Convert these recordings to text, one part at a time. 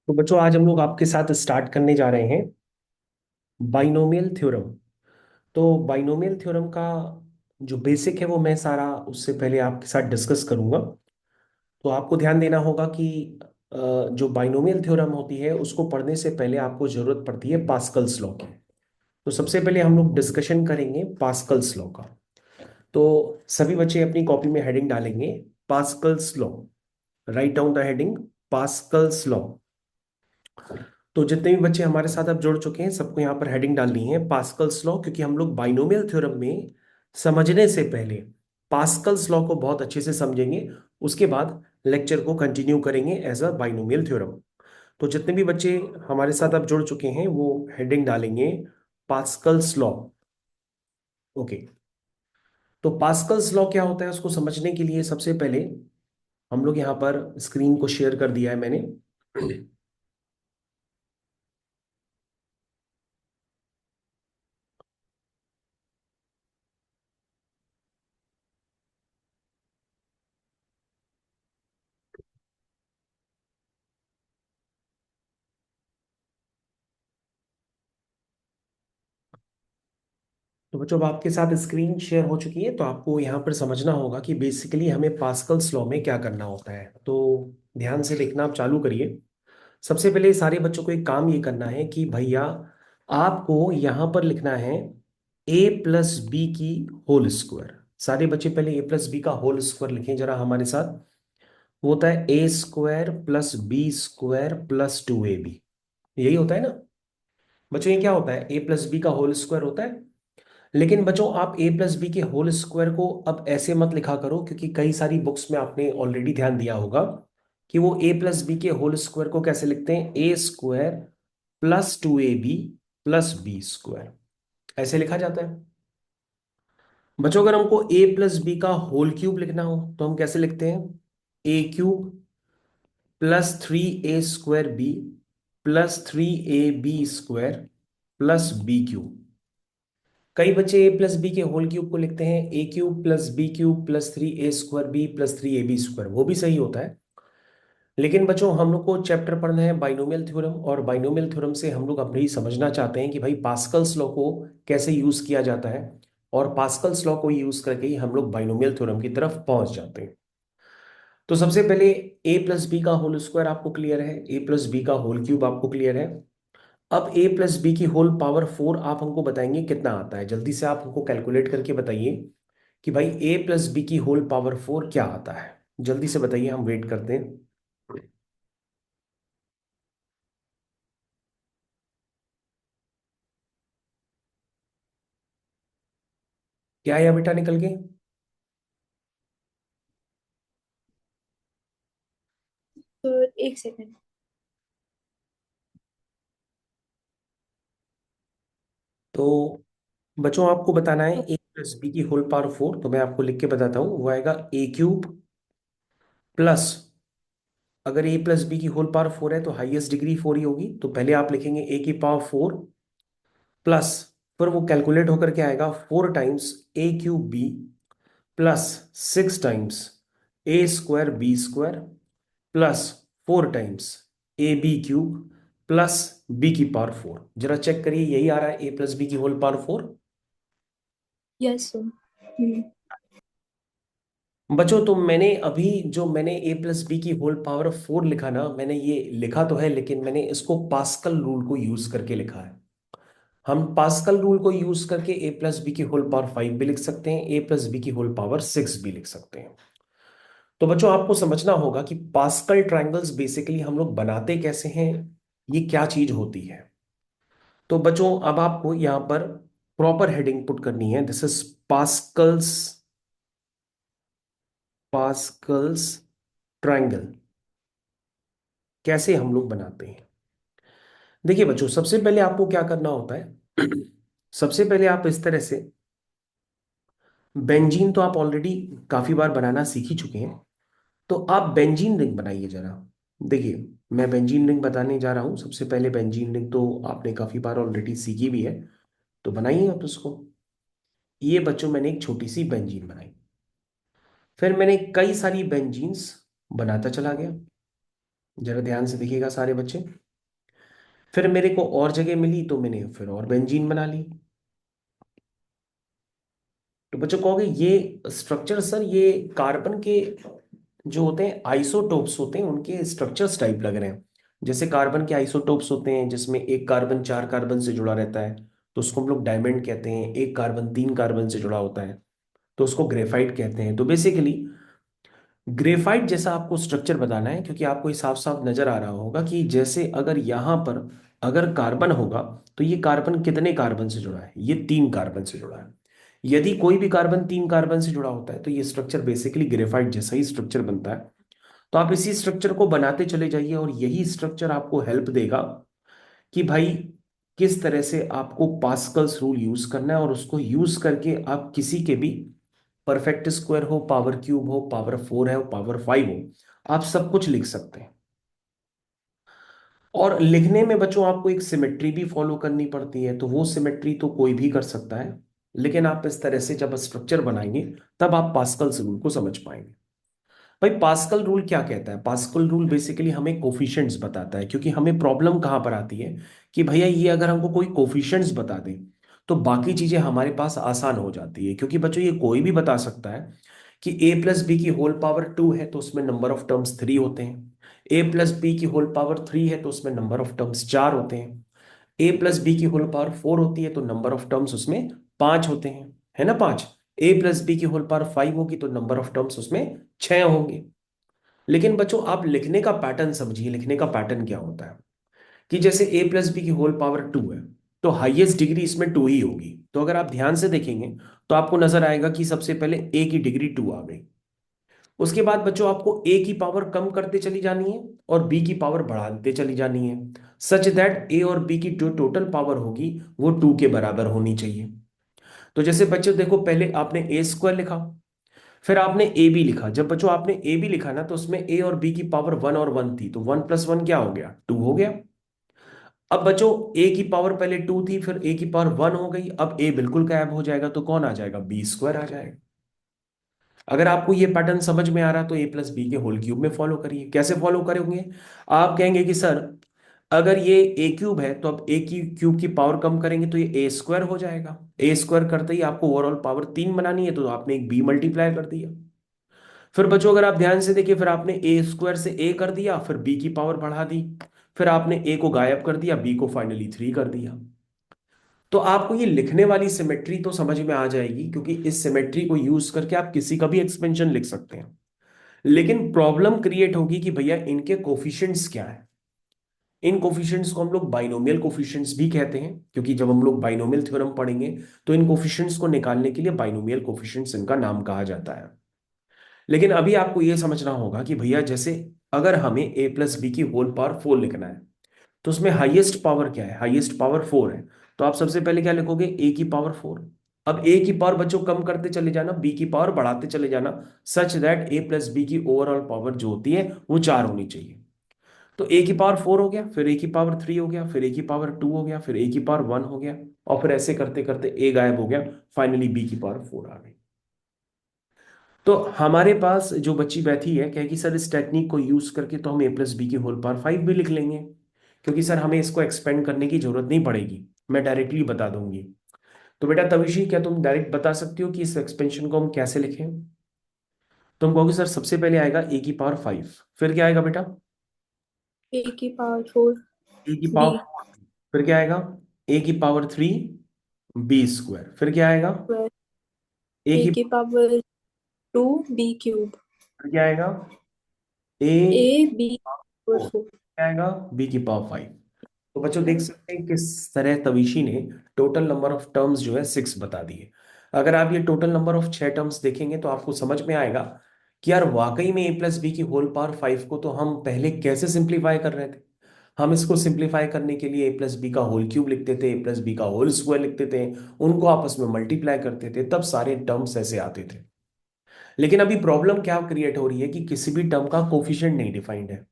तो बच्चों आज हम लोग आपके साथ स्टार्ट करने जा रहे हैं बाइनोमियल थ्योरम। तो बाइनोमियल थ्योरम का जो बेसिक है वो मैं सारा उससे पहले आपके साथ डिस्कस करूंगा। तो आपको ध्यान देना होगा कि जो बाइनोमियल थ्योरम होती है उसको पढ़ने से पहले आपको जरूरत पड़ती है पास्कल्स लॉ की। तो सबसे पहले हम लोग डिस्कशन करेंगे पास्कल्स लॉ का। तो सभी बच्चे अपनी कॉपी में हेडिंग डालेंगे Pascal's law. Write down the heading Pascal's law. तो जितने भी बच्चे हमारे साथ अब जुड़ चुके हैं सबको यहाँ पर हेडिंग डालनी है पास्कल्स लॉ, क्योंकि हम लोग बाइनोमियल थ्योरम में समझने से पहले पास्कल्स लॉ को बहुत अच्छे से समझेंगे। उसके बाद लेक्चर को कंटिन्यू करेंगे एज अ बाइनोमियल थ्योरम। तो जितने भी बच्चे हमारे साथ अब जुड़ चुके हैं वो हेडिंग डालेंगे पास्कल्स लॉ। ओके। तो पास्कल्स लॉ क्या होता है उसको समझने के लिए सबसे पहले हम लोग यहाँ पर स्क्रीन को शेयर कर दिया है मैंने। तो बच्चों अब आपके साथ स्क्रीन शेयर हो चुकी है, तो आपको यहाँ पर समझना होगा कि बेसिकली हमें पास्कल्स लॉ में क्या करना होता है। तो ध्यान से देखना आप चालू करिए। सबसे पहले सारे बच्चों को एक काम ये करना है कि भैया आपको यहाँ पर लिखना है ए प्लस बी की होल स्क्वायर। सारे बच्चे पहले ए प्लस बी का होल स्क्वायर लिखें जरा हमारे साथ। वो होता है A square plus B square plus 2ab। यही होता है ना बच्चों, ये क्या होता है? ए प्लस बी का होल स्क्वायर होता है। लेकिन बच्चों आप ए प्लस बी के होल स्क्वायर को अब ऐसे मत लिखा करो, क्योंकि कई सारी बुक्स में आपने ऑलरेडी ध्यान दिया होगा कि वो ए प्लस बी के होल स्क्वायर को कैसे लिखते हैं, A square plus 2ab plus B square, ऐसे लिखा जाता है। बच्चों अगर हमको ए प्लस बी का होल क्यूब लिखना हो तो हम कैसे लिखते हैं? A cube plus 3a square B plus 3ab square plus B cube. कई बच्चे ए प्लस बी के होल क्यूब को लिखते हैं A cube plus B cube plus 3a square B plus 3ab square, वो भी सही होता है। लेकिन बच्चों हम लोग को चैप्टर पढ़ना है बाइनोमियल थ्योरम, और बाइनोमियल थ्योरम से हम लोग अपने ही समझना चाहते हैं कि भाई पास्कल्स लॉ को कैसे यूज किया जाता है। और पास्कल्स लॉ को यूज करके ही हम लोग बाइनोमियल थ्योरम की तरफ पहुंच जाते हैं। तो सबसे पहले ए प्लस बी का होल स्क्वायर आपको क्लियर है, ए प्लस बी का होल क्यूब आपको क्लियर है। अब ए प्लस बी की होल पावर 4 आप हमको बताएंगे कितना आता है। जल्दी से आप हमको कैलकुलेट करके बताइए कि भाई ए प्लस बी की होल पावर 4 क्या आता है। जल्दी से बताइए, हम वेट करते हैं। क्या आया बेटा निकल के? तो एक सेकंड। तो बच्चों आपको बताना है ए प्लस बी की होल पावर 4, तो मैं आपको लिख के बताता हूँ। वो आएगा ए क्यूब प्लस, अगर ए प्लस बी की होल पावर 4 है तो हाईएस्ट डिग्री 4 ही होगी, तो पहले आप लिखेंगे ए की पावर 4 प्लस, फिर वो कैलकुलेट होकर के आएगा 4 times A cube B plus 6 times A square B square plus 4 times A B cube plus B की पावर 4। जरा चेक करिए, यही आ रहा है ए प्लस बी की होल पावर 4। Yes sir. बच्चों तो मैंने अभी जो मैंने ए प्लस बी की होल पावर 4 लिखा ना, मैंने ये लिखा तो है लेकिन मैंने इसको पास्कल रूल को यूज करके लिखा है। हम पास्कल रूल को यूज करके ए प्लस बी की होल पावर 5 भी लिख सकते हैं, ए प्लस बी की होल पावर 6 भी लिख सकते हैं। तो बच्चों आपको समझना होगा कि पास्कल ट्रायंगल्स बेसिकली हम लोग बनाते कैसे हैं, ये क्या चीज होती है। तो बच्चों अब आपको यहाँ पर प्रॉपर हेडिंग पुट करनी है, this is Pascal's, Pascal's triangle कैसे हम लोग बनाते हैं। देखिए बच्चों सबसे पहले आपको क्या करना होता है सबसे पहले आप इस तरह से, बेंजीन तो आप ऑलरेडी काफी बार बनाना सीख ही चुके हैं, तो आप बेंजीन रिंग बनाइए जरा। देखिए मैं बेंजीन रिंग बताने जा रहा हूं। सबसे पहले बेंजीन रिंग तो आपने काफी बार ऑलरेडी सीखी भी है, तो बनाइए आप उसको। ये बच्चों मैंने एक छोटी सी बेंजीन बनाई, फिर मैंने कई सारी बेंजीन्स बनाता चला गया। जरा ध्यान से देखिएगा सारे बच्चे। फिर मेरे को और जगह मिली तो मैंने फिर और बेंजीन बना ली। तो बच्चों कहोगे ये स्ट्रक्चर सर, ये कार्बन के जो होते हैं आइसोटोप्स होते हैं, उनके स्ट्रक्चर्स टाइप लग रहे हैं। जैसे कार्बन के आइसोटोप्स होते हैं जिसमें एक कार्बन चार कार्बन से जुड़ा रहता है, तो उसको हम लोग डायमंड कहते हैं। एक कार्बन तीन कार्बन से जुड़ा होता है तो उसको ग्रेफाइट कहते हैं। तो बेसिकली ग्रेफाइट जैसा आपको स्ट्रक्चर बताना है, क्योंकि आपको ये साफ साफ नजर आ रहा होगा कि जैसे अगर यहां पर अगर कार्बन होगा तो ये कार्बन कितने कार्बन से जुड़ा है, ये तीन कार्बन से जुड़ा है। यदि कोई भी कार्बन तीन कार्बन से जुड़ा होता है तो ये स्ट्रक्चर बेसिकली ग्रेफाइट जैसा ही स्ट्रक्चर बनता है। तो आप इसी स्ट्रक्चर को बनाते चले जाइए और यही स्ट्रक्चर आपको हेल्प देगा कि भाई किस तरह से आपको पास्कल्स रूल यूज करना है, और उसको यूज करके आप किसी के भी परफेक्ट स्क्वायर हो, पावर क्यूब हो, पावर फोर है, पावर फाइव हो, आप सब कुछ लिख सकते हैं। और लिखने में बच्चों आपको एक सिमेट्री भी फॉलो करनी पड़ती है, तो वो सिमेट्री तो कोई भी कर सकता है, लेकिन आप इस तरह से जब स्ट्रक्चर बनाएंगे तब आप पास्कल्स रूल को समझ पाएंगे। भाई पास्कल रूल क्या कहता है? पास्कल रूल बेसिकली हमें कोफिशिएंट्स बताता है, क्योंकि हमें प्रॉब्लम कहां पर आती है कि भैया ये अगर हमको कोई कोफिशिएंट्स बता दे तो बाकी चीजें हमारे पास आसान हो जाती है। क्योंकि बच्चों ये कोई भी बता सकता है कि ए प्लस बी की होल पावर टू है तो उसमें नंबर ऑफ टर्म्स थ्री होते हैं। ए प्लस बी की होल पावर थ्री है तो उसमें नंबर ऑफ टर्म्स चार होते हैं। ए प्लस बी की होल पावर फोर होती है तो नंबर ऑफ टर्म्स उसमें पांच होते हैं, है ना, पांच। ए प्लस बी की होल पावर फाइव होगी तो नंबर ऑफ टर्म्स उसमें छह होंगे। लेकिन बच्चों आप लिखने का पैटर्न समझिए, लिखने का पैटर्न क्या होता है कि जैसे ए प्लस बी की होल पावर टू है तो हाईएस्ट डिग्री इसमें टू ही होगी। तो अगर आप ध्यान से देखेंगे तो आपको नजर आएगा कि सबसे पहले ए की डिग्री टू आ गई। उसके बाद बच्चों आपको ए की पावर कम करते चली जानी है और बी की पावर बढ़ाते चली जानी है, सच दैट ए और बी की जो टोटल पावर होगी वो टू के बराबर होनी चाहिए। तो जैसे बच्चों देखो, पहले आपने ए स्क्वायर लिखा, फिर आपने ए बी लिखा। जब बच्चों आपने ए बी लिखा ना तो उसमें ए और बी की पावर वन और वन थी, तो वन प्लस वन क्या हो गया, टू हो गया। अब बच्चों ए की पावर पहले टू थी, फिर ए की पावर वन हो गई, अब ए बिल्कुल गायब हो जाएगा तो कौन आ जाएगा, बी स्क्वायर आ जाएगा। अगर आपको ये पैटर्न समझ में आ रहा तो ए प्लस बी के होल क्यूब में फॉलो करिए। कैसे फॉलो करोगे? आप कहेंगे कि सर अगर ये ए क्यूब है तो अब ए की क्यूब की पावर कम करेंगे तो ये ए स्क्वायर हो जाएगा। ए स्क्वायर करते ही आपको ओवरऑल पावर तीन बनानी है तो आपने एक बी मल्टीप्लाई कर दिया। फिर बच्चों अगर आप ध्यान से देखिए, फिर आपने ए स्क्वायर से ए कर दिया, फिर बी की पावर बढ़ा दी, फिर आपने ए को गायब कर दिया, बी को फाइनली थ्री कर दिया। तो आपको ये लिखने वाली सिमेट्री तो समझ में आ जाएगी, क्योंकि इस सिमेट्री को यूज करके आप किसी का भी एक्सपेंशन लिख सकते हैं। लेकिन प्रॉब्लम क्रिएट होगी कि भैया इनके कोफिशिएंट्स क्या है। इन कोफिशिएंट्स को हम लोग बाइनोमियल कोफिशिएंट्स भी कहते हैं, क्योंकि जब हम लोग बाइनोमियल थ्योरम पढ़ेंगे तो इन कोफिशिएंट्स को निकालने के लिए बाइनोमियल कोफिशिएंट्स इनका नाम कहा जाता है। लेकिन अभी आपको यह समझना होगा कि भैया जैसे अगर हमें ए प्लस बी की होल पावर फोर लिखना है तो उसमें हाईएस्ट पावर क्या है, हाईएस्ट पावर फोर है। तो आप सबसे पहले क्या लिखोगे, ए की पावर फोर। अब ए की पावर बच्चों कम करते चले जाना, बी की पावर बढ़ाते चले जाना, such that A plus B की ओवरऑल पावर जो होती है वो चार होनी चाहिए। तो ए की पावर फोर हो गया, फिर ए की पावर थ्री हो गया, फिर ए की पावर टू हो गया, फिर ए की पावर वन हो गया, और फिर ऐसे करते करते ए गायब हो गया, फाइनली बी की पावर फोर आ गई। तो हमारे पास जो बच्ची बैठी है कहेगी सर इस टेक्निक को यूज करके तो हम ए प्लस बी की होल पावर फाइव भी लिख लेंगे, क्योंकि सर हमें इसको एक्सपेंड करने की जरूरत नहीं पड़ेगी, मैं डायरेक्टली बता दूंगी। तो बेटा तविशी, क्या तुम डायरेक्ट बता सकती हो कि इस एक्सपेंशन को हम कैसे लिखें? तुम कहोगे सर सबसे पहले आएगा ए की पावर फाइव, फिर क्या आएगा बेटा, ए की पावर फोर ए की बी पावर, फिर क्या आएगा, ए की पावर थ्री बी स्क्वायर, फिर क्या आएगा, स्क्वायर ए ए की, की पावर टू बी क्यूब फिर क्या आएगा, A A B power four, four. क्या आएगा, बी की पावर फाइव। तो बच्चों देख सकते हैं किस तरह तविशी ने टोटल नंबर ऑफ टर्म्स जो है सिक्स बता दिए। अगर आप ये टोटल नंबर ऑफ छह टर्म्स देखेंगे तो आपको समझ में आएगा कि यार वाकई में ए प्लस बी की होल पावर फाइव को तो हम पहले कैसे सिंप्लीफाई कर रहे थे। हम इसको सिंप्लीफाई करने के लिए ए प्लस बी का होल क्यूब लिखते थे, ए प्लस बी का होल स्क्वायर लिखते थे, उनको आपस में मल्टीप्लाई करते थे, तब सारे टर्म्स ऐसे आते थे। लेकिन अभी प्रॉब्लम क्या क्रिएट हो रही है कि किसी भी टर्म का कोफिशिएंट नहीं डिफाइंड है।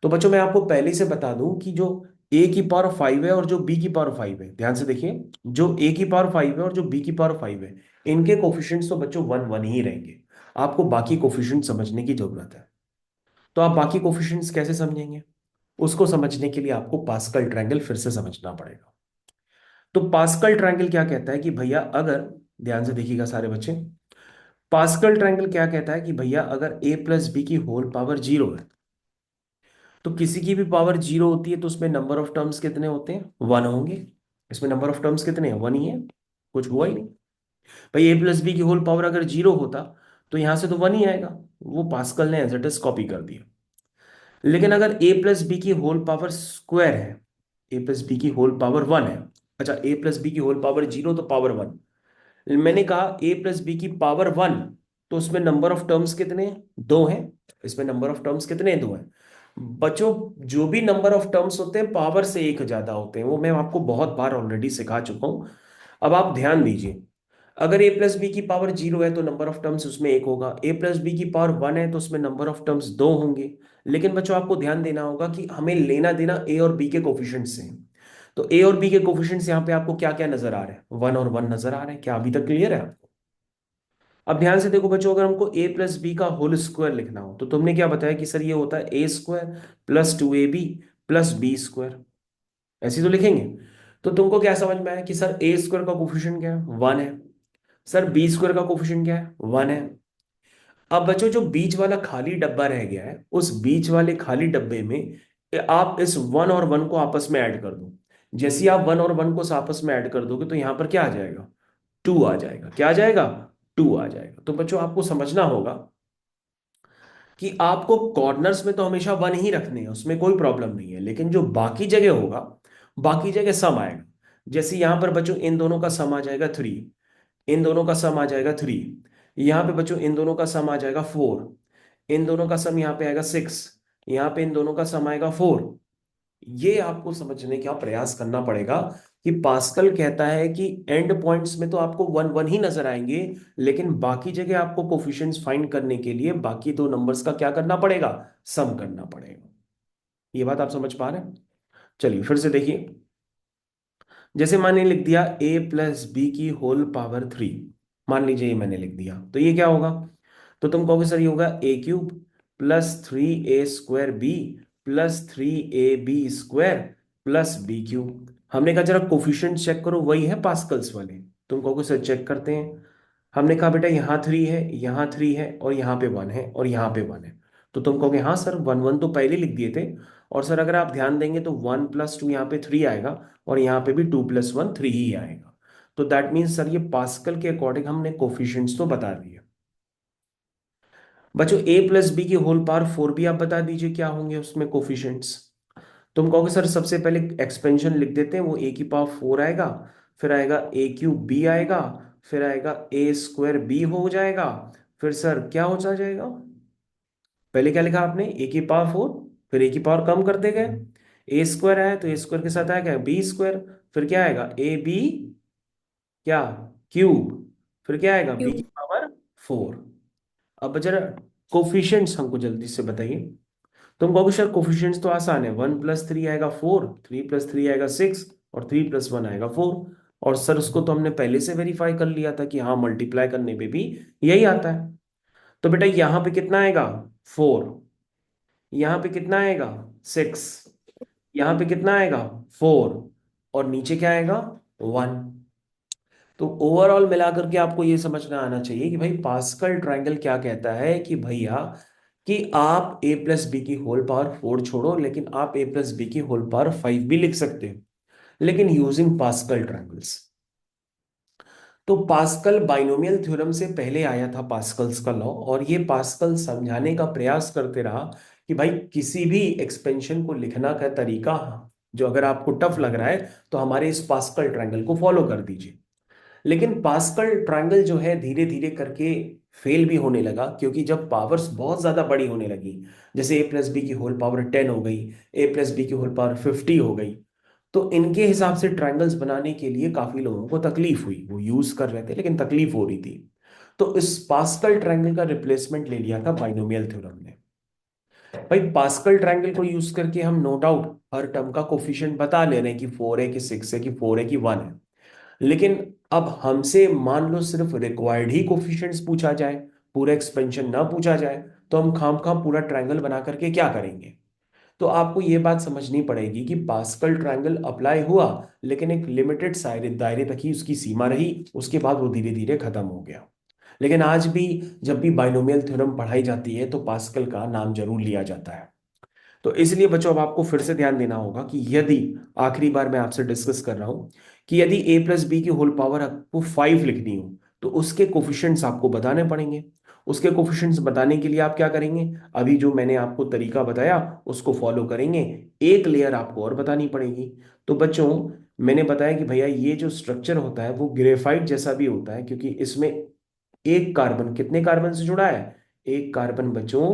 तो बच्चों मैं आपको पहले से बता दूं कि जो ए की पावर फाइव है और जो बी की पावर फाइव है, ध्यान से देखिए, जो ए की पावर फाइव है और जो बी की पावर फाइव है, इनके कोफिशिएंट्स तो बच्चों वन वन ही रहेंगे। आपको बाकी कोफिशिएंट समझने की जरूरत है। तो आप बाकी कोफिशिएंट्स कैसे समझेंगे? उसको समझने के लिए आपको पास्कल ट्रायंगल फिर से समझना पड़ेगा। तो पास्कल ट्रायंगल क्या कहता है कि भैया अगर, ध्यान से देखिएगा सारे बच्चे, पास्कल ट्रायंगल क्या कहता है कि भैया अगर a प्लस बी की होल पावर जीरो है, तो किसी की भी पावर जीरो होती है तो उसमें नंबर ऑफ टर्म्स कितने होते हैं? वन होंगे। इसमें नंबर ऑफ टर्म्स कितने हैं? वन ही है, कुछ हुआ ही नहीं। भाई a प्लस बी की होल पावर अगर जीरो होता तो यहां से तो वन ही आएगा। वो पास्कल ने एज इट इज कॉपी कर दिया। लेकिन अगर a प्लस बी की होल पावर स्क्वायर है, a प्लस बी की होल पावर वन है, अच्छा a प्लस बी की होल पावर जीरो तो पावर वन, मैंने कहा a प्लस बी की पावर वन, तो उसमें नंबर ऑफ टर्म्स कितने हैं? दो हैं। इसमें नंबर ऑफ टर्म्स कितने हैं? दो हैं। बच्चों, जो भी नंबर ऑफ टर्म्स होते हैं पावर से एक ज्यादा होते हैं, वो मैं आपको बहुत बार ऑलरेडी सिखा चुका हूं। अब आप ध्यान दीजिए, अगर ए प्लस बी की पावर जीरो है तो नंबर ऑफ टर्म्स उसमें एक होगा, ए प्लस बी की पावर वन है तो उसमें नंबर ऑफ टर्म्स दो होंगे। लेकिन बच्चों आपको ध्यान देना होगा कि हमें लेना देना ए और बी के कोफिशिएंट्स से हैं। तो ए और बी के कोफिशिएंट्स यहाँ पे आपको क्या क्या नजर आ रहे हैं? वन और वन नजर आ रहे हैं। क्या अभी तक क्लियर है आपको? अब ध्यान से देखो बच्चों, अगर हमको ए प्लस बी का होल स्क्वायर लिखना हो तो तुमने क्या बताया कि सर ये होता है A square plus two A B plus B square, ऐसे तो लिखेंगे। तो तुमको क्या समझ में आया कि सर ए स्क्वायर का कोफिशिएंट क्या है? वन है। सर बी स्क्वायर का कोफिशिएंट क्या है? वन है। अब बच्चों जो बीच वाला खाली डब्बा रह गया है, उस बीच वाले खाली डब्बे में आप इस वन और वन को आपस में ऐड कर दो। जैसे ही आप वन और वन को आपस में ऐड कर दोगे तो यहां पर क्या आ जाएगा? टू आ जाएगा। क्या आ जाएगा? टू आ जाएगा। तो बच्चों आपको समझना होगा कि आपको कॉर्नर्स में तो हमेशा वन ही रखने हैं, उसमें कोई प्रॉब्लम नहीं है, लेकिन जो बाकी जगह होगा, बाकी जगह सम आएगा। जैसे यहां पर बच्चों इन दोनों का सम आ जाएगा थ्री, इन दोनों का सम आ जाएगा थ्री, यहाँ पे बच्चों इन दोनों का सम आ जाएगा फोर, इन दोनों का सम यहाँ पे आएगा सिक्स, यहाँ पे इन दोनों का सम आएगा फोर। ये आपको समझने का प्रयास करना पड़ेगा कि पास्कल कहता है कि एंड पॉइंट्स में तो आपको वन वन ही नजर आएंगे, लेकिन बाकी जगह आपको कोफिशिएंट्स फाइंड करने के लिए बाकी दो नंबर्स का क्या करना पड़ेगा? सम करना पड़ेगा। ये बात आप समझ पा रहे हैं? चलिए फिर से देखिए। जैसे मैंने लिख दिया a प्लस बी की होल पावर थ्री, मान लीजिए ये मैंने लिख दिया, तो ये क्या होगा? तो तुम कहोगे सर ये होगा A cube plus three A square B plus three A B square plus B cube. हमने कहा जरा कोफिशिएंट चेक करो, वही है पास्कल्स वाले। तुम कहोगे सर चेक करते हैं। हमने कहा बेटा यहाँ थ्री है, यहाँ थ्री है, और यहाँ पे वन है, और यहाँ पे वन है। तो तुम कहोगे हाँ सर वन वन तो पहले लिख दिए थे, और सर अगर आप ध्यान देंगे तो वन प्लस टू यहाँ पे थ्री आएगा, और यहाँ पे भी टू प्लस वन थ्री ही आएगा। तो दैट मीन्स सर ये पास्कल के अकॉर्डिंग हमने कोफिशिएंट्स तो बता दिए। बच्चों ए प्लस बी की होल पावर फोर भी आप बता दीजिए क्या होंगे उसमें कोफिशिएंट्स। तुम कहोगे सर सबसे पहले एक्सपेंशन लिख देते हैं, वो ए की पावर फोर आएगा, फिर आएगा ए क्यूब बी आएगा, फिर आएगा ए स्क्वायर बी हो जाएगा, फिर सर क्या हो जाएगा? पहले क्या लिखा आपने? ए की पावर फोर, फिर ए की पावर कम करते गए, ए स्क्वायर आया तो ए स्क्वायर के साथ आएगा बी स्क्वायर, फिर क्या आएगा? ए बी क्या? क्यूब, फिर क्या आएगा? बी की क्यूब। Power four. अब जरा कोफिशिएंट्स हमको जल्दी से बताइए। तुम कहोगे सर कोफिशिएंट्स तो आसान है, वन प्लस थ्री आएगा फोर, थ्री प्लस थ्री आएगा सिक्स, और थ्री प्लस वन आएगा फोर। और सर उसको तो हमने पहले से वेरीफाई कर लिया था कि हाँ मल्टीप्लाई करने पे भी यही आता है। तो बेटा यहाँ पे कितना आएगा? फोर। यहाँ पे कितना आएगा? सिक्स। यहाँ पे कितना आएगा? फोर। और नीचे क्या आएगा? वन। तो ओवरऑल मिलाकर के आपको ये समझना आना चाहिए कि भाई पास्कल ट्रायंगल क्या कहता है कि भैया कि आप a प्लस बी की होल पावर फोर छोड़ो, लेकिन आप a प्लस बी की होल पावर फाइव भी लिख सकते हो, लेकिन यूजिंग पास्कल ट्रायंगल्स। तो पास्कल बाइनोमियल थ्योरम से पहले आया था पास्कल्स का लॉ, और ये पास्कल समझाने का प्रयास करते रहा कि भाई किसी भी एक्सपेंशन को लिखना का तरीका जो अगर आपको टफ लग रहा है तो हमारे इस पास्कल ट्रायंगल को फॉलो कर दीजिए। लेकिन पास्कल ट्रायंगल जो है धीरे धीरे करके फेल भी होने लगा, क्योंकि जब पावर्स बहुत ज्यादा बड़ी होने लगी, जैसे ए प्लस बी की होल पावर टेन हो गई, ए प्लस बी की होल पावर फिफ्टी हो गई, तो इनके हिसाब से ट्रायंगल्स बनाने के लिए काफी लोगों को तकलीफ हुई। वो यूज कर रहे थे लेकिन तकलीफ हो रही थी। तो इस पास्कल ट्रायंगल का रिप्लेसमेंट ले लिया था बाइनोमियल थ्योरम ने। भाई पास्कल ट्रायंगल को यूज करके हम नो डाउट हर टर्म का कोफिशिएंट बता ले रहे हैं कि फोर है कि सिक्स है कि फोर है कि वन है। लेकिन अब हमसे मान लो सिर्फ रिक्वायर्ड ही कोफिशिएंट्स पूछा जाए, पूरा एक्सपेंशन ना पूछा जाए, तो हम खाम खाम पूरा ट्रायंगल बना करके क्या करेंगे। तो आपको ये बात समझनी पड़ेगी कि पास्कल ट्रायंगल अप्लाई हुआ, लेकिन एक लिमिटेड दायरे तक ही उसकी सीमा रही, उसके बाद वो धीरे धीरे खत्म हो गया। लेकिन आज भी जब भी बाइनोमियल थ्योरम पढ़ाई जाती है तो पास्कल का नाम जरूर लिया जाता है। तो इसलिए बच्चों अब आपको फिर से ध्यान देना होगा कि यदि, आखिरी बार मैं आपसे डिस्कस कर रहा हूं, कि यदि ए प्लस बी की होल पावर आपको 5 लिखनी हो तो उसके कोफिशिएंट्स आपको बताने पड़ेंगे। उसके कोफिशिएंट्स बताने के लिए आप क्या करेंगे, अभी जो मैंने आपको तरीका बताया उसको फॉलो करेंगे। एक लेयर आपको और बतानी पड़ेगी। तो बच्चों, मैंने बताया कि भैया ये जो स्ट्रक्चर होता है वो ग्रेफाइट जैसा भी होता है, क्योंकि इसमें एक कार्बन कितने कार्बन से जुड़ा है, एक कार्बन बच्चों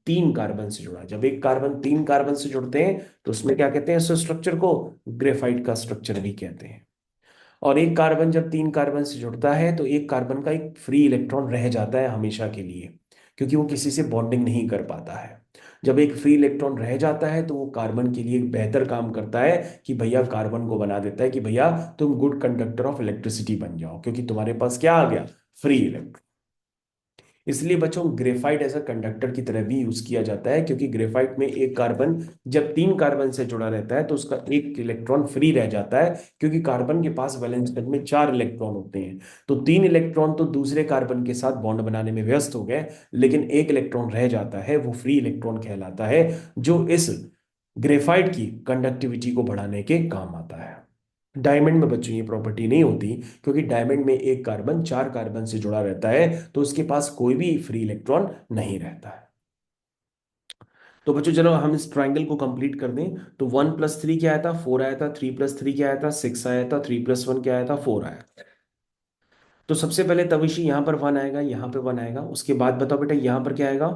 3 कार्बन से जुड़ा है। जब एक कार्बन 3 कार्बन से जुड़ते हैं तो उसमें क्या कहते हैं, इस स्ट्रक्चर को ग्रेफाइट का स्ट्रक्चर भी कहते हैं। और एक कार्बन जब 3 कार्बन से जुड़ता है तो एक कार्बन का एक फ्री इलेक्ट्रॉन रह जाता है हमेशा के लिए, क्योंकि वो किसी से बॉन्डिंग नहीं कर पाता है। जब एक फ्री इलेक्ट्रॉन रह जाता है तो वो कार्बन के लिए एक बेहतर काम करता है कि भैया कार्बन को बना देता है कि भैया तुम गुड कंडक्टर ऑफ इलेक्ट्रिसिटी बन जाओ, क्योंकि तुम्हारे पास क्या आ गया, फ्री इलेक्ट्रॉन। इसलिए बच्चों ग्रेफाइट एज अ कंडक्टर की तरह भी यूज किया जाता है, क्योंकि ग्रेफाइट में एक कार्बन जब 3 कार्बन से जुड़ा रहता है तो उसका एक इलेक्ट्रॉन फ्री रह जाता है, क्योंकि कार्बन के पास वैलेंस बंध में 4 इलेक्ट्रॉन होते हैं। तो 3 इलेक्ट्रॉन तो दूसरे कार्बन के साथ बॉन्ड बनाने में व्यस्त हो गए, लेकिन एक इलेक्ट्रॉन रह जाता है, वो फ्री इलेक्ट्रॉन कहलाता है, जो इस ग्रेफाइट की कंडक्टिविटी को बढ़ाने के काम आता है। डायमंड में बच्चों ये प्रॉपर्टी नहीं होती, क्योंकि डायमंड में एक कार्बन 4 कार्बन से जुड़ा रहता है, तो उसके पास कोई भी फ्री इलेक्ट्रॉन नहीं रहता है। तो बच्चों चलो हम इस ट्राइंगल को कंप्लीट कर दें। तो 1 + 3 क्या आया था, 4 आया था। 3 + 3 क्या आया था, 6 आया था। 3 + 1 क्या आया था, 4 आया। तो सबसे पहले तविशी यहाँ पर 1 आएगा, यहाँ पे 1 आएगा। उसके बाद बताओ बेटा यहाँ पर क्या आएगा,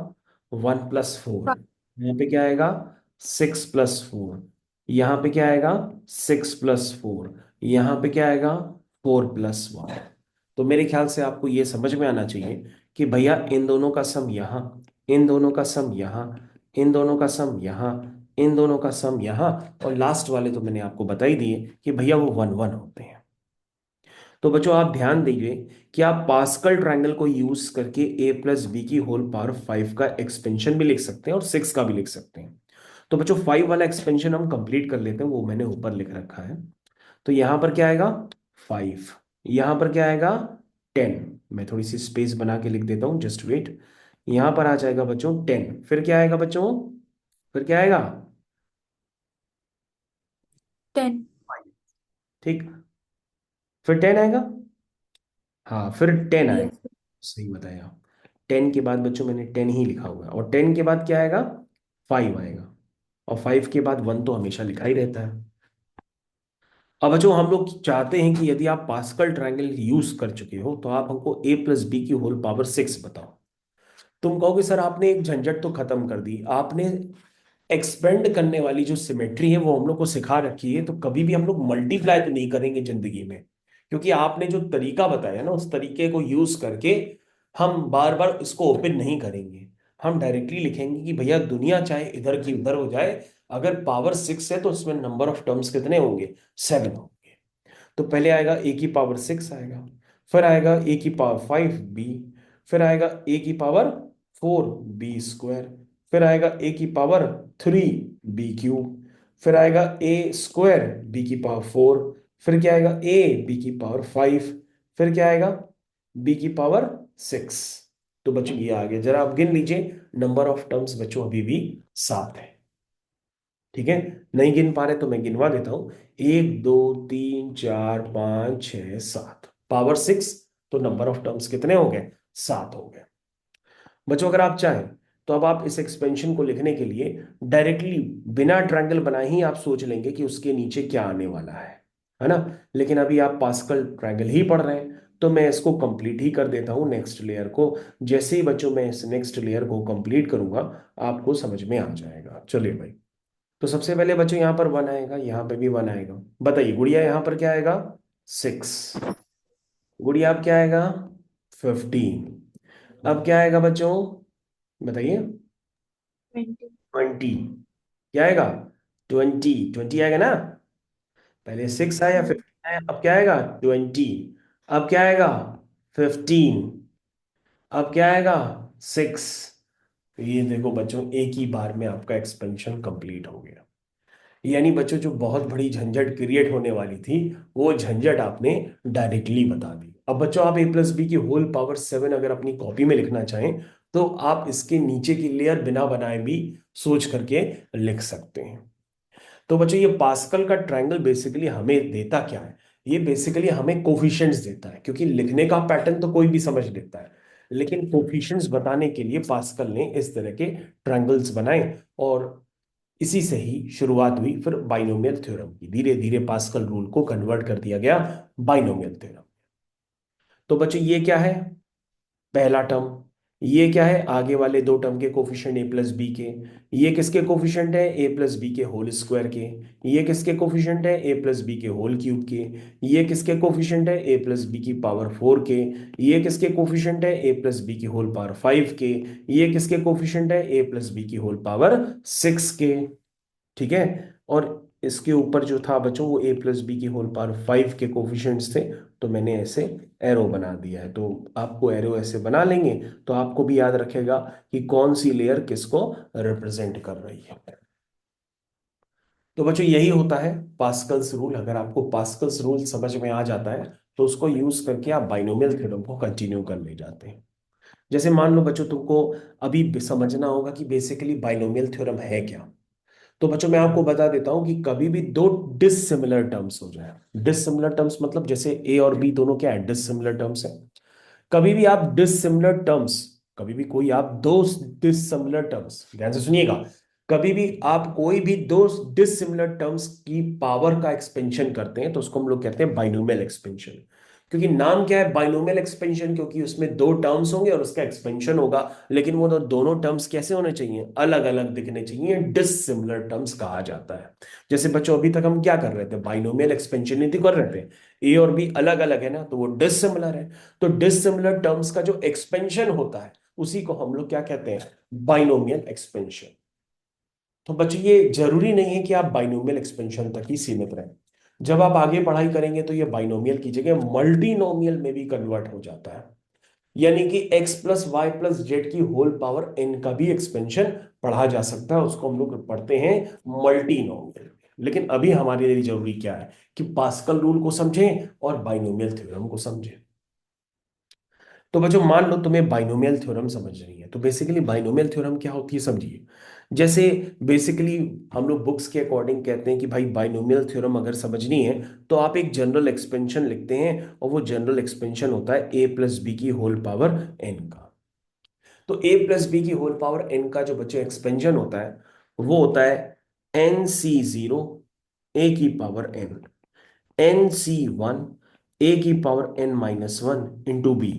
1 + 4। यहाँ पे क्या आएगा, 6 + 4। यहाँ पे क्या आएगा, 6 + 4। यहाँ पे क्या आएगा, 4 + 1। तो मेरे ख्याल से आपको ये समझ में आना चाहिए कि भैया इन दोनों का सम यहाँ, इन दोनों का सम यहाँ, इन दोनों का सम यहाँ, इन दोनों का सम यहाँ, और लास्ट वाले तो मैंने आपको बता ही दिए कि भैया वो 1 1 होते हैं। तो बच्चों आप ध्यान दीजिए कि आप पास्कल ट्रायंगल को यूज करके ए प्लस बी की होल पावर 5 का एक्सपेंशन भी लिख सकते हैं और 6 का भी लिख सकते हैं। तो बच्चों 5 वाला एक्सपेंशन हम कंप्लीट कर लेते हैं, वो मैंने ऊपर लिख रखा है। तो यहां पर क्या आएगा, 5। यहां पर क्या आएगा, 10। मैं थोड़ी सी स्पेस बना के लिख देता हूं, जस्ट वेट। यहां पर आ जाएगा बच्चों 10। फिर क्या आएगा बच्चों, फिर क्या आएगा, 10। ठीक। फिर 10 आएगा, हाँ फिर 10 आएगा। यस। सही बताया। 10 के बाद बच्चों मैंने 10 ही लिखा हुआ है, और 10 के बाद क्या आएगा, 5 आएगा। और 5 के बाद 1 तो हमेशा लिखा ही रहता है। अब बच्चों हम लोग चाहते हैं कि यदि आप पास्कल ट्रायंगल यूज कर चुके हो तो आप हमको ए प्लस बी की होल पावर 6 बताओ। तुम कहोगे सर आपने एक झंझट तो खत्म कर दी, आपने एक्सपेंड करने वाली जो सिमेट्री है वो हम लोग को सिखा रखी है, तो कभी भी हम लोग मल्टीप्लाई तो नहीं करेंगे जिंदगी में, क्योंकि आपने जो तरीका बताया ना उस तरीके को यूज करके हम बार बार इसको ओपन नहीं करेंगे। हम डायरेक्टली लिखेंगे कि भैया दुनिया चाहे इधर की उधर हो जाए, अगर पावर 6 है तो इसमें नंबर ऑफ टर्म्स कितने होंगे, 7 होंगे। तो पहले आएगा ए की पावर 6 आएगा, फिर आएगा ए की पावर 5 बी, फिर आएगा ए की पावर 4 बी स्क्वायर, फिर आएगा ए की पावर 3 बी क्यूब, फिर आएगा ए स्क्वायर बी की पावर 4, फिर क्या आएगा ए बी की पावर 5, फिर क्या आएगा बी की पावर 6। तो बच्चों ये आ गया, जरा आप गिन लीजिए, नंबर ऑफ टर्म्स बच्चों अभी भी 7 है। ठीक है, नहीं गिन पा रहे तो मैं गिनवा देता हूं, 1 2 3 4 5 6 7, पावर 6। तो नंबर ऑफ टर्म्स कितने हो गए, 7 हो गए। बच्चों अगर आप चाहें तो अब आप इस एक्सपेंशन को लिखने के लिए डायरेक्टली बिना ट्रायंगल बनाए ही आप सोच लेंगे कि उसके नीचे क्या आने वाला है ना। लेकिन अभी आप पास्कल ट्रायंगल ही पढ़ रहे हैं, तो मैं इसको कंप्लीट ही कर देता हूं नेक्स्ट लेयर को। जैसे ही बच्चों मैं इस नेक्स्ट लेयर को कंप्लीट करूंगा आपको समझ में आ जाएगा। चलिए भाई, तो सबसे पहले बच्चों यहाँ पर 1 आएगा, यहाँ पे भी 1 आएगा। बताइए गुड़िया यहाँ पर क्या आएगा, 6। गुड़िया अब क्या आएगा, 15। अब क्या आएगा बच्चों, बताइए, 20। 20। क्या आएगा, 20 आएगा ना। पहले 6 आया, 15 आया, अब क्या आएगा, 20। अब क्या आएगा, 15। अब क्या आएगा, 6। ये देखो बच्चों, एक ही बार में आपका एक्सपेंशन कंप्लीट हो गया। यानी बच्चों जो बहुत बड़ी झंझट क्रिएट होने वाली थी, वो झंझट आपने डायरेक्टली बता दी। अब बच्चों आप a+b की होल पावर 7 अगर अपनी कॉपी में लिखना चाहें तो आप इसके नीचे की लेयर बिना बनाए भी सोच करके लिख सकते हैं। तो बच्चों ये पास्कल का ट्रायंगल बेसिकली हमें देता क्या है? ये बेसिकली हमें कोफिशिएंट्स देता है, क्योंकि लिखने का पैटर्न तो कोई भी समझ लेता है, लेकिन कोफिशिएंट्स बताने के लिए पास्कल ने इस तरह के ट्रायंगल्स बनाए। और इसी से ही शुरुआत हुई फिर बाइनोमियल थ्योरम की। धीरे धीरे पास्कल रूल को कन्वर्ट कर दिया गया बाइनोमियल थ्योरम। तो बच्चों ये क्या है? पहला टर्म। ये क्या है? आगे वाले दो टर्म के कोफिशिएंट a+b के। ये किसके कोफिशिएंट है? a+b के होल स्क्वायर के। ये किसके कोफिशिएंट है? a+b के होल क्यूब के। ये किसके कोफिशिएंट है? a+b की पावर 4 के। ये किसके कोफिशिएंट है? a+b की होल पावर 5 के। ये किसके कोफिशिएंट है? a+b की होल पावर 6 के। ठीक है। और इसके ऊपर जो था बच्चों वो a+b की होल पावर 5 के कोफिशिएंट्स थे, तो मैंने ऐसे एरो बना दिया है। तो आपको एरो ऐसे बना लेंगे तो आपको भी याद रखेगा कि कौन सी लेयर किसको रिप्रेजेंट कर रही है। तो बच्चों यही होता है पास्कल्स रूल। अगर आपको पास्कल्स रूल समझ में आ जाता है तो उसको यूज करके आप बाइनोमियल थ्योरम को कंटिन्यू कर ले जाते हैं। जैसे मान लो बच्चों तुमको अभी समझना होगा कि बेसिकली बाइनोमियल थ्योरम है क्या। तो बच्चों मैं आपको बता देता हूं कि कभी भी दो डिसिमिलर टर्म्स हो जाए, डिसिमिलर टर्म्स मतलब जैसे ए और बी दोनों क्या है? डिसिमिलर टर्म्स है। कभी भी आप डिसिमिलर टर्म्स, कभी भी कोई आप दो डिसिमिलर टर्म्स, ध्यान से सुनिएगा, कभी भी आप कोई भी दो डिसिमिलर टर्म्स की पावर का एक्सपेंशन करते हैं तो उसको हम लोग कहते हैं बाइनोमियल एक्सपेंशन। क्योंकि नाम क्या है बाइनोमियल एक्सपेंशन? क्योंकि उसमें दो टर्म्स होंगे और उसका एक्सपेंशन होगा, लेकिन वो दोनों टर्म्स कैसे होने चाहिए? अलग अलग दिखने चाहिए, डिसिमिलर टर्म्स कहा जाता है। जैसे बच्चों अभी तक हम क्या कर रहे थे? बाइनोमियल एक्सपेंशन ही तो कर रहे थे। ए और बी अलग अलग है ना, तो वो डिसिमिलर है। तो डिसिमिलर टर्म्स का जो एक्सपेंशन होता है उसी को हम लोग क्या कहते हैं? Binomial expansion. तो बच्चों ये जरूरी नहीं है कि आप बाइनोमियल एक्सपेंशन तक ही सीमित रहें। जब आप आगे पढ़ाई करेंगे तो ये बाइनोमियल की जगह मल्टीनोमियल में भी कन्वर्ट हो जाता है। यानी कि x+y+z की होल पावर n का भी एक्सपेंशन पढ़ा जा सकता है, उसको हम लोग पढ़ते हैं मल्टीनोमियल। लेकिन अभी हमारे लिए जरूरी क्या है कि पास्कल रूल को समझें और बाइनोमियल थ्योरम को समझें। तो बच्चों मान लो तुम्हें बाइनोमियल थ्योरम समझनी है, तो बेसिकली बाइनोमियल थ्योरम क्या होती है समझिए। जैसे बेसिकली हम लोग बुक्स के अकॉर्डिंग कहते हैं कि भाई बाइनोमियल थ्योरम अगर समझनी है तो आप एक जनरल एक्सपेंशन लिखते हैं, और वो जनरल एक्सपेंशन होता है a+b की होल पावर n का। तो a+b की होल पावर n का जो बच्चे एक्सपेंशन होता है वो होता है nc0 a की पावर n, nc1 ए की power n-1 into B,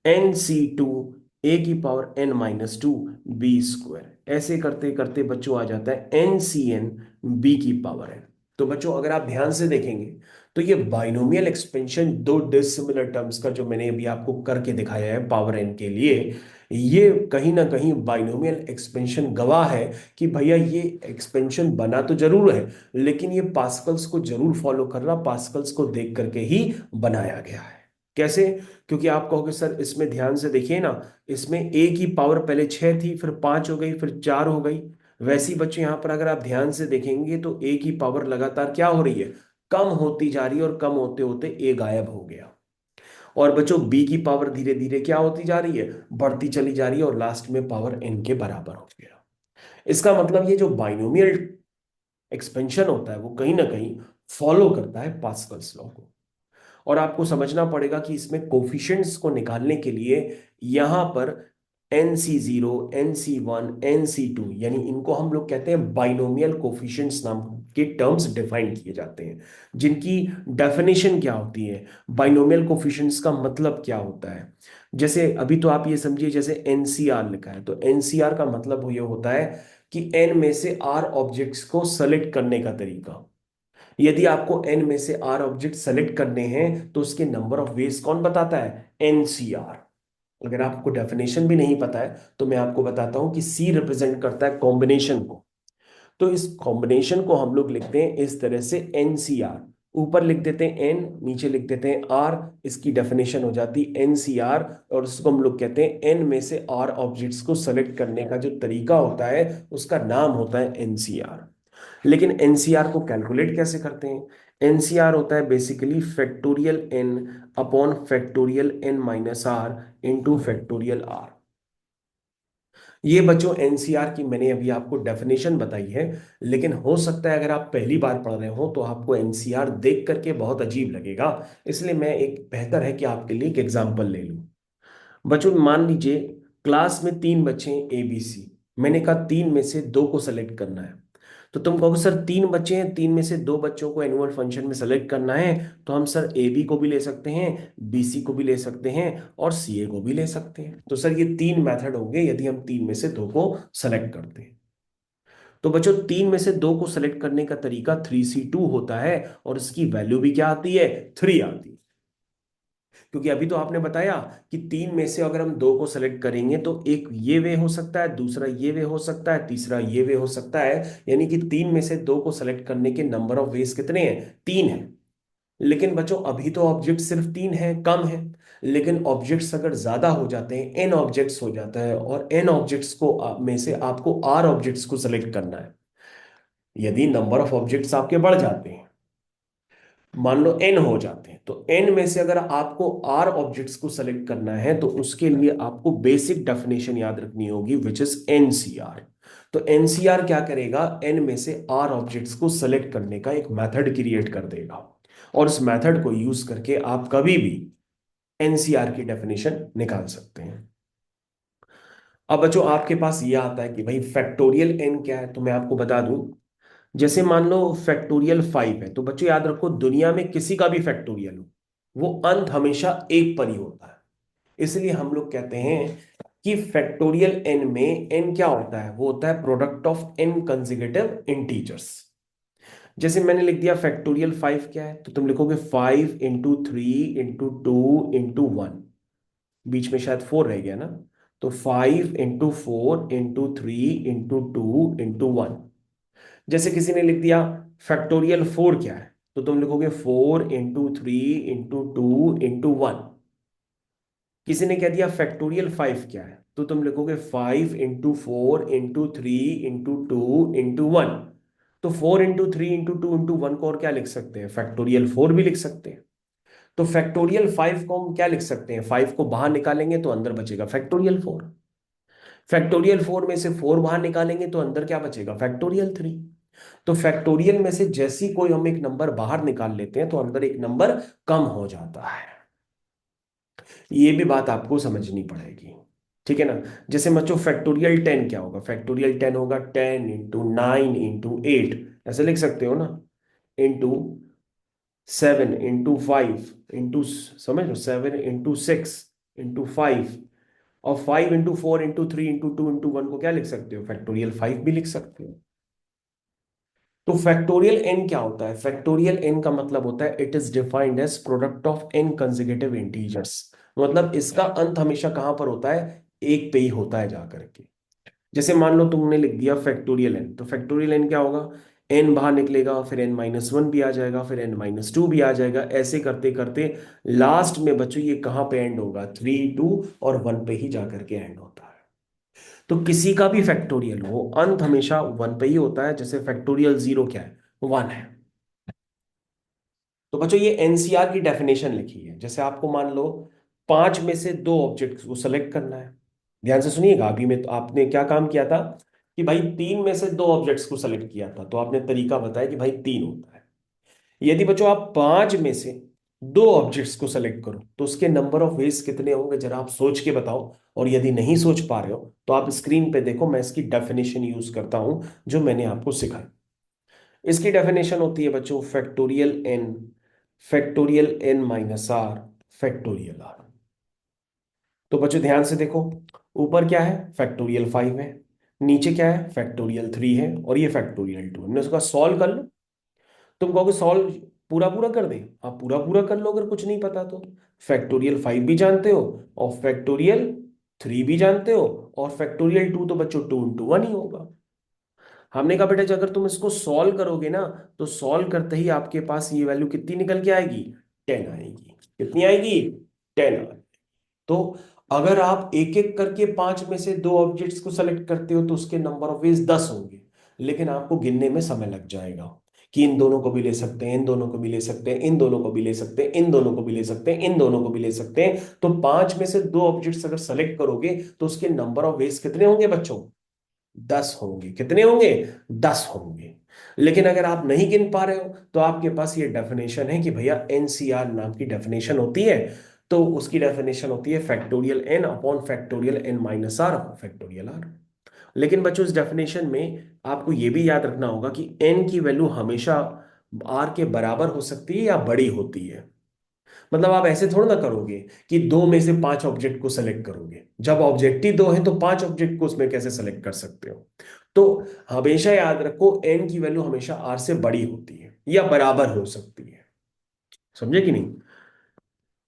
nc2 ए की पावर n-2 बी स्क्वायर। ऐसे करते करते बच्चों आ जाता है ncn बी की पावर n। तो बच्चों अगर आप ध्यान से देखेंगे तो ये बाइनोमियल एक्सपेंशन दो डिसिमिलर टर्म्स का जो मैंने अभी आपको करके दिखाया है पावर n के लिए, ये कहीं ना कहीं बाइनोमियल एक्सपेंशन गवाह है कि भैया ये एक्सपेंशन बना तो जरूर है, लेकिन ये पास्कल्स को जरूर फॉलो कर रहा, पास्कल्स को देख करके ही बनाया गया है। कैसे? क्योंकि आप कहोगे सर इसमें ध्यान से देखिए ना, इसमें ए की पावर पहले 6 थी, फिर 5 हो गई, फिर 4 हो गई। वैसी बच्चे यहां पर अगर आप ध्यान से देखेंगे तो ए की पावर लगातार क्या हो रही है? कम होती जा रही है, और कम होते होते ए गायब हो गया। और बच्चों बी की पावर धीरे धीरे क्या होती जा रही है? बढ़ती चली जा रही है, और लास्ट में पावर एन के बराबर हो गया। इसका मतलब ये जो बाइनोमियल एक्सपेंशन होता है वो कहीं ना कहीं फॉलो करता है पास्कल्स लॉ को। और आपको समझना पड़ेगा कि इसमें कोफिशिएंट्स को निकालने के लिए यहां पर nc0 nc1 nc2 यानी इनको हम लोग कहते हैं बाइनोमियल कोफिशिएंट्स नाम के टर्म्स डिफाइन किए जाते हैं, जिनकी डेफिनेशन क्या होती है, बाइनोमियल कोफिशिएंट्स का मतलब क्या होता है। जैसे अभी तो आप ये समझिए, जैसे एनसीआर लिखा है तो एनसीआर का मतलब ये होता है कि एन में से आर ऑब्जेक्ट्स को सेलेक्ट करने का तरीका। यदि आपको एन में से आर ऑब्जेक्ट सेलेक्ट करने हैं तो उसके नंबर ऑफ वेज कौन बताता है? एनसीआर। अगर आपको डेफिनेशन भी नहीं पता है तो मैं आपको बताता हूं कि सी रिप्रेजेंट करता है कॉम्बिनेशन को। तो इस कॉम्बिनेशन को हम लोग लिखते हैं इस तरह से एनसीआर। ऊपर लिख देते हैं एन, नीचे लिख देते हैं आर। इसकी डेफिनेशन हो जाती है एनसीआर, और उसको हम लोग कहते हैं एन में से आर ऑब्जेक्ट्स को सेलेक्ट करने का जो तरीका होता है उसका नाम होता है एनसीआर। लेकिन एनसीआर को कैलकुलेट कैसे करते हैं? एनसीआर होता है basically factorial N upon factorial N minus R into factorial R. ये बच्चों एनसीआर की मैंने अभी आपको डेफिनेशन बताई है, लेकिन हो सकता है अगर आप पहली बार पढ़ रहे हो तो आपको एनसीआर देख करके बहुत अजीब लगेगा। इसलिए मैं एक बेहतर है कि आपके लिए एक एग्जांपल ले लूं। बच्चों मान लीजिए क्लास में तीन बच्चे हैं ए बी सी। मैंने कहा तीन में से दो को सेलेक्ट करना है। तो तुम कहोगे सर तीन बच्चे हैं, तीन में से दो बच्चों को एनुअल फंक्शन में सेलेक्ट करना है, तो हम सर ए बी को भी ले सकते हैं, बी सी को भी ले सकते हैं और सी ए को भी ले सकते हैं। तो सर ये तीन मेथड होंगे यदि हम तीन में से दो को सेलेक्ट करते हैं। तो बच्चों तीन में से दो को सेलेक्ट करने का तरीका 3C2 होता है, और इसकी वैल्यू भी क्या आती है? 3 आती है। क्योंकि अभी तो आपने बताया कि तीन में से अगर हम दो को सेलेक्ट करेंगे तो एक ये वे हो सकता है, दूसरा ये वे हो सकता है, तीसरा ये वे हो सकता है। यानी कि तीन में से दो को सेलेक्ट करने के नंबर ऑफ वेज कितने हैं? तीन है। लेकिन बच्चों अभी तो ऑब्जेक्ट सिर्फ तीन है, कम है। लेकिन ऑब्जेक्ट्स अगर ज्यादा हो जाते हैं, एन ऑब्जेक्ट्स हो जाता है, और एन ऑब्जेक्ट्स को में से आपको आर ऑब्जेक्ट्स को सेलेक्ट करना है। यदि नंबर ऑफ ऑब्जेक्ट्स आपके बढ़ जाते हैं, मान लो एन हो जाते हैं, तो एन में से अगर आपको आर ऑब्जेक्ट्स को सेलेक्ट करना है तो उसके लिए आपको बेसिक डेफिनेशन याद रखनी होगी, विच इज एनसीआर। तो एनसीआर क्या करेगा? एन में से आर ऑब्जेक्ट्स को सेलेक्ट करने का एक मेथड क्रिएट कर देगा, और उस मेथड को यूज करके आप कभी भी एनसीआर की डेफिनेशन निकाल सकते हैं। अब बच्चों आपके पास ये आता है कि भाई फैक्टोरियल एन क्या है, तो मैं आपको बता दूं। जैसे मान लो फैक्टोरियल 5 है, तो बच्चों याद रखो दुनिया में किसी का भी फैक्टोरियल हो, वो अंत हमेशा एक पर ही होता है। इसलिए हम लोग कहते हैं कि फैक्टोरियल एन में एन क्या होता है? वो होता है product of N consecutive integers. जैसे मैंने लिख दिया फैक्टोरियल 5 क्या है, तो तुम लिखोगे 5 × 3 × 2 × 1। बीच में शायद 4 रह गया ना, तो 5 × 4 × 3 × 2 × 1। जैसे किसी ने लिख दिया फैक्टोरियल 4 क्या है, तो तुम लिखोगे 4 × 3 × 2 × 1। किसी ने कह दिया फैक्टोरियल 5 क्या है, तो तुम लिखोगे 5 × 4 × 3 × 2 × 1। तो 4 × 3 × 2 × 1 को और क्या लिख सकते हैं? फैक्टोरियल 4 भी लिख सकते हैं। तो फैक्टोरियल 5 को हम क्या लिख सकते हैं? 5 को बाहर निकालेंगे तो अंदर बचेगा फैक्टोरियल 4। फैक्टोरियल 4 में से 4 बाहर निकालेंगे तो अंदर क्या बचेगा? फैक्टोरियल 3। तो फैक्टोरियल में से जैसी कोई हम एक नंबर बाहर निकाल लेते हैं तो अंदर एक नंबर कम हो जाता है। ये भी बात आपको समझनी पड़ेगी, ठीक है ना? जैसे बच्चों फैक्टोरियल 10 क्या होगा? फैक्टोरियल 10 होगा 10 × 9 × 8, ऐसे लिख सकते हो ना, इंटू 7 × 5 इंटू, समझ लो 7 × 6 × 5, और 5 × 4 × 3 × 2 × 1 को क्या लिख सकते हो? फैक्टोरियल 5 भी लिख सकते हो। तो फैक्टोरियल एन क्या होता है? फैक्टोरियल एन का मतलब होता है it is defined as product of N consecutive integers. मतलब इसका अंत हमेशा कहां पर होता है? एक पे ही होता है जाकर के। जैसे मान लो तुमने लिख दिया फैक्टोरियल एन, तो फैक्टोरियल एन क्या होगा? एन बाहर निकलेगा, फिर n-1 भी आ जाएगा, फिर n-2 भी आ जाएगा, ऐसे करते करते लास्ट में बच्चों ये कहां पे एंड होगा? 3 2 और 1 पे ही जाकर के एंड होता है। तो किसी का भी फैक्टोरियल हो अंत हमेशा 1 पे ही होता है। जैसे फैक्टोरियल 0 क्या है? 1 है। तो बच्चों ये एनसीआर की डेफिनेशन लिखी है। जैसे आपको मान लो पांच में से दो ऑब्जेक्ट्स को सेलेक्ट करना है। ध्यान से सुनिएगा, अभी में तो आपने क्या काम किया था कि भाई तीन में से दो ऑब्जेक्ट्स को सेलेक्ट किया था, तो आपने तरीका बताया कि भाई तीन होता है। यदि बच्चों आप पांच में से दो ऑब्जेक्ट्स को सेलेक्ट करो तो उसके नंबर ऑफ वेज कितने होंगे? जरा आप सोच के बताओ। और यदि नहीं सोच पा रहे हो तो आप स्क्रीन पे देखो, मैं इसकी डेफिनेशन यूज करता हूं जो मैंने आपको सिखाई। इसकी डेफिनेशन होती है बच्चों factorial N minus r factorial r. तो बच्चों ध्यान से देखो, ऊपर क्या है? फैक्टोरियल 5 है, नीचे क्या है? फैक्टोरियल 3 है, और ये फैक्टोरियल 2। हमने उसका सॉल्व कर लो। तुम कहोगे सॉल्व पूरा पूरा कर दें? आप पूरा पूरा कर लो अगर कुछ नहीं पता तो। फैक्टोरियल 5 भी जानते हो, और फैक्टोरियल 3 भी जानते हो, और फैक्टोरियल 2 तो बच्चों 2 × 1 ही होगा। हमने कहा बेटा अगर तुम इसको सॉल्व करोगे ना, तो सॉल्व करते ही आपके पास ये वैल्यू कितनी निकल के आएगी, 10 आएगी। कितनी आएगी, 10 आएगी। तो अगर आप एक एक करके पांच में से दो ऑब्जेक्ट्स को सेलेक्ट करते हो तो उसके नंबर ऑफ वेज 10 होंगे, लेकिन आपको गिनने में समय लग जाएगा कि इन दोनों को भी ले सकते हैं, इन दोनों को भी ले सकते हैं, इन दोनों को भी ले सकते हैं, इन दोनों को भी ले सकते हैं, इन दोनों को भी ले सकते हैं। तो पांच में से दो ऑब्जेक्ट्स अगर सेलेक्ट करोगे तो उसके नंबर ऑफ वेज कितने होंगे बच्चों, 10 होंगे। कितने होंगे, 10 होंगे। लेकिन अगर आप नहीं गिन पा रहे हो तो आपके पास ये डेफिनेशन है कि भैया एनसीआर नाम की डेफिनेशन होती है। तो उसकी डेफिनेशन होती है factorial N upon factorial N minus r upon factorial r. लेकिन बच्चों इस डेफिनेशन में आपको यह भी याद रखना होगा कि एन की वैल्यू हमेशा आर के बराबर हो सकती है या बड़ी होती है। मतलब आप ऐसे थोड़ा ना करोगे कि दो में से पांच ऑब्जेक्ट को सेलेक्ट करोगे, जब ऑब्जेक्ट ही दो है तो पांच ऑब्जेक्ट को उसमें कैसे सेलेक्ट कर सकते हो। तो हमेशा याद रखो एन की वैल्यू हमेशा आर से बड़ी होती है या बराबर हो सकती है। समझे कि नहीं।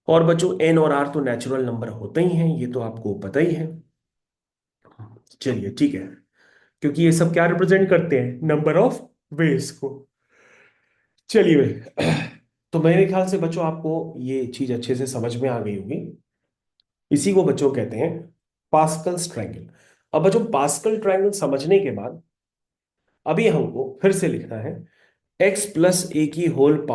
और बच्चों एन और आर तो नेचुरल नंबर होते ही हैं, ये तो आपको पता ही है। चलिए ठीक है, क्योंकि ये सब क्या रिप्रेजेंट करते हैं, नंबर ऑफ वेज को। चलिए भाई, तो मेरे ख्याल से बच्चों आपको ये चीज अच्छे से समझ में आ गई होगी। इसी को बच्चों कहते हैं पास्कल्स ट्रायंगल। अब बच्चों पास्कल ट्रायंगल समझने के बाद अभी हमको फिर से लिखना है x प्लस ए की होल